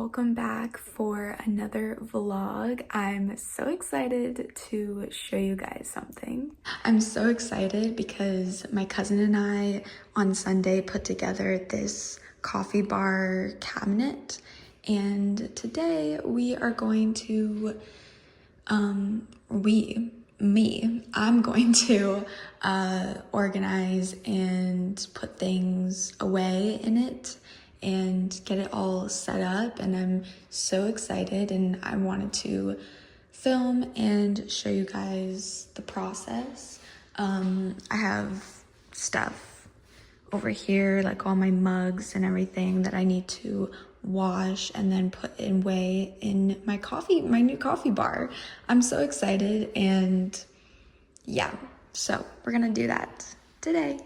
welcome back for another vlog. I'm so excited to show you guys something. I'm so excited because my cousin and I on Sunday put together this coffee bar cabinet, and today we are going to I'm going to organize and put things away in it and get it all set up, and I'm so excited, and I wanted to film and show you guys the process. I have stuff over here, like all my mugs and everything that I need to wash and then put away in my new coffee bar. I'm so excited, and yeah, so we're gonna do that today.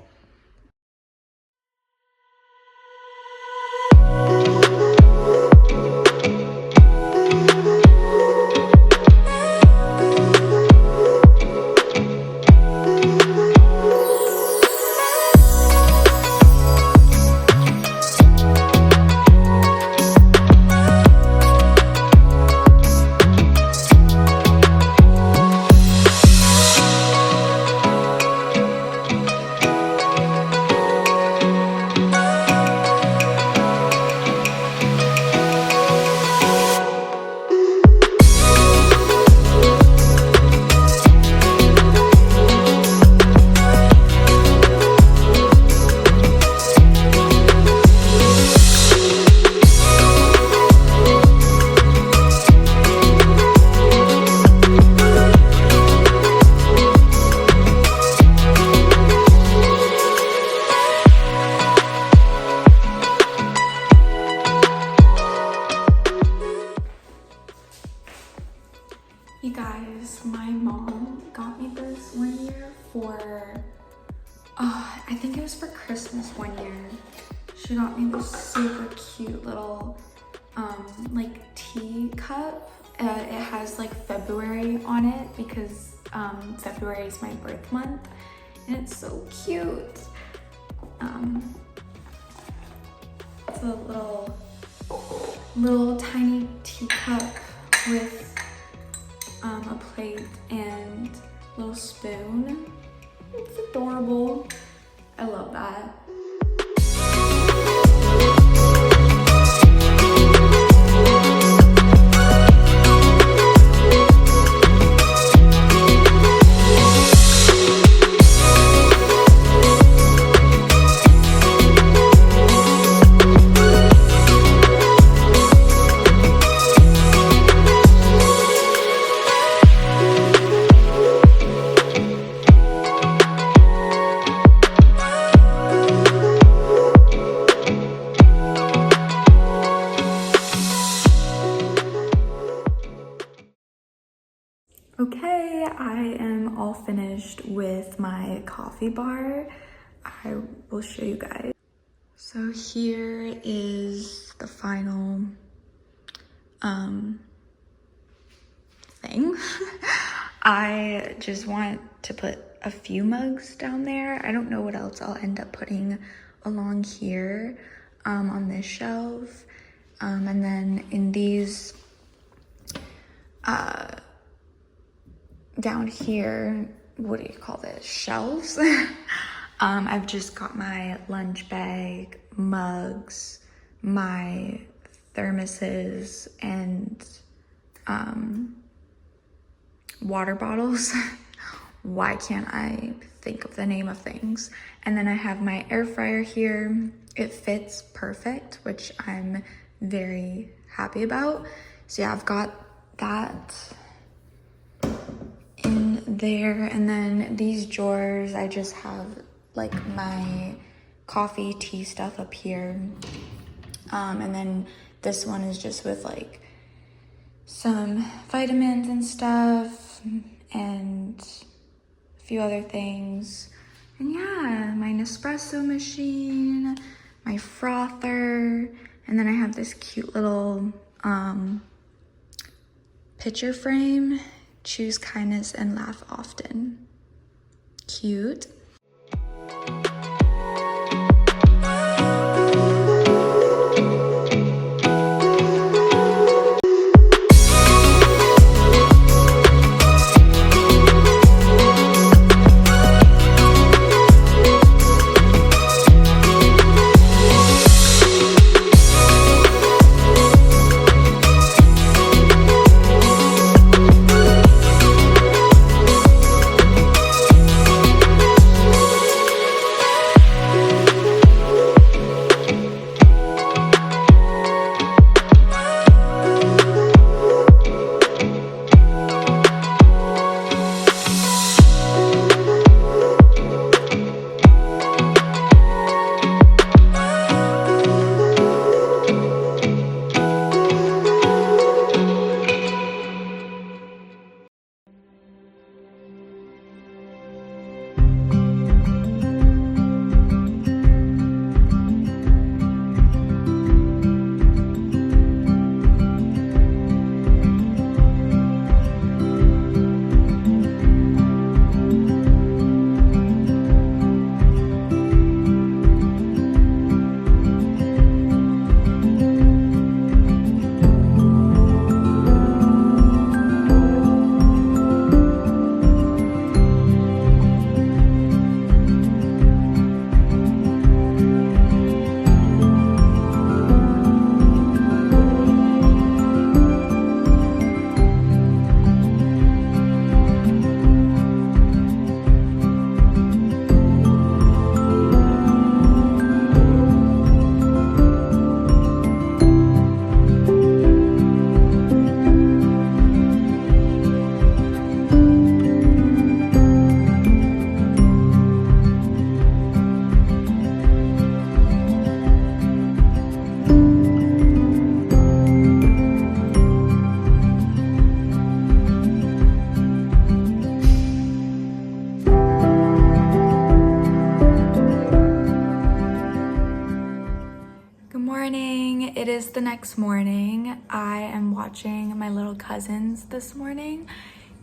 You guys, my mom got me this one year for, I think it was for Christmas one year. She got me this super cute little, like tea cup. It has like February on it because February is my birth month, and it's so cute. It's a little tiny teacup with a plate and a little spoon. It's adorable. I love that. Okay, I am all finished with my coffee bar. I will show you guys. So here is the final thing. I just want to put a few mugs down there. I don't know what else I'll end up putting along here on this shelf. And then in these down here, what do you call this, shelves? I've just got my lunch bag, mugs, my thermoses, and water bottles. Why can't I think of the name of things? And then I have my air fryer here. It fits perfect, which I'm very happy about. So yeah, I've got that in there, and then these drawers, I just have like my coffee, tea stuff up here, and then this one is just with like some vitamins and stuff and a few other things. And yeah, my Nespresso machine, my frother, and then I have this cute little picture frame. Choose kindness and laugh often. Cute. the next morning. I am watching my little cousins this morning,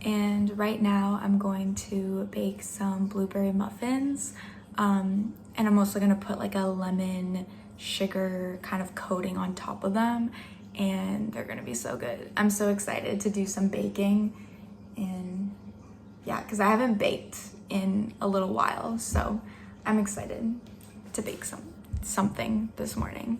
and right now I'm going to bake some blueberry muffins. And I'm also gonna put like a lemon sugar kind of coating on top of them, and they're gonna be so good. I'm so excited to do some baking, and yeah, because I haven't baked in a little while, so I'm excited to bake something this morning.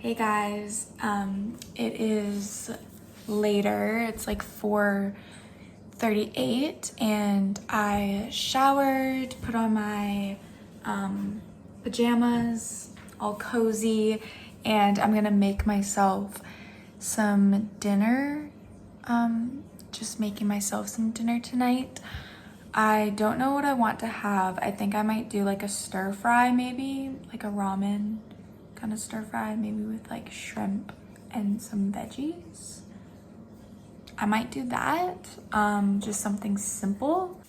Hey guys, it is later. It's like 4:38 and I showered, put on my pajamas, all cozy, and I'm gonna make myself some dinner. Just making myself some dinner tonight. I don't know what I want to have. I think I might do like a stir fry, maybe like a ramen kind of stir fry, maybe with like shrimp and some veggies. I might do that, just something simple.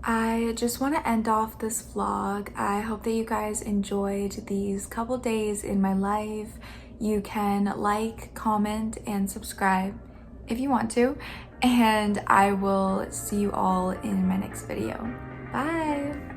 I just want to end off this vlog. I hope that you guys enjoyed these couple days in my life. You can like, comment, and subscribe if you want to, and I will see you all in my next video. Bye!